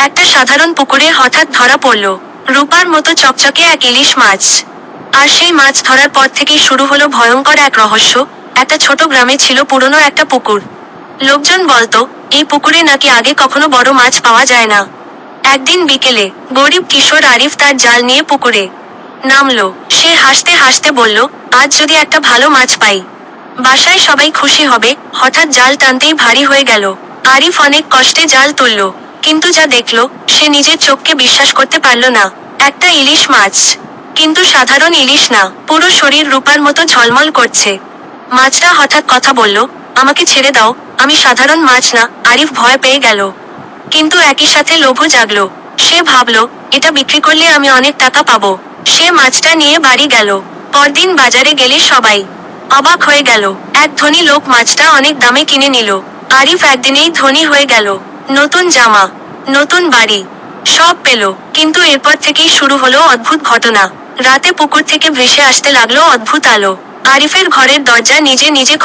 একটা সাধারণ পুকুরে হঠাৎ ধরা পড়ল রূপার মতো চকচকে এক ইলিশ মাছ। আর সেই মাছ ধরার পর থেকেই শুরু হলো ভয়ঙ্কর এক রহস্য। একটা ছোট গ্রামে ছিল পুরনো একটা পুকুর। লোকজন বলতো এই পুকুরে নাকি আগে কখনো বড় মাছ পাওয়া যায় না। একদিন বিকেলে গরিব কিশোর আরিফ তার জাল নিয়ে পুকুরে নামলো। সে হাসতে হাসতে বলল, আজ যদি একটা ভালো মাছ পাই, বাসায় সবাই খুশি হবে। হঠাৎ জাল টানতেই ভারী হয়ে গেল। আরিফ অনেক কষ্টে জাল তুলল, কিন্তু যা দেখলো সে নিজের চোখকে বিশ্বাস করতে পারল না। একটা ইলিশ মাছ, কিন্তু সাধারণ ইলিশ না, পুরো শরীর রূপার মতো ঝলমল করছে। মাছটা হঠাৎ কথা বলল, আমাকে ছেড়ে দাও, আমি সাধারণ মাছ না। আরিফ ভয় পেয়ে গেল, কিন্তু একই সাথে লোভও জাগলো। সে ভাবলো, এটা বিক্রি করলে আমি অনেক টাকা পাবো। সে মাছটা নিয়ে বাড়ি গেল। পরদিন বাজারে গেলে সবাই অবাক হয়ে গেল। এক ধনী লোক মাছটা অনেক দামে কিনে নিল। আরিফ একদিনেই ধনী হয়ে গেল। নতুন জামা, নতুন বাড়ি, সব পেল। কিন্তু এরপর থেকেই শুরু হলো অদ্ভুত ঘটনা। রাতে পুকুর থেকে ভেসে আসতে লাগলো অদ্ভুত আলো। আরিফের ঘরের দরজা নিজে নিজে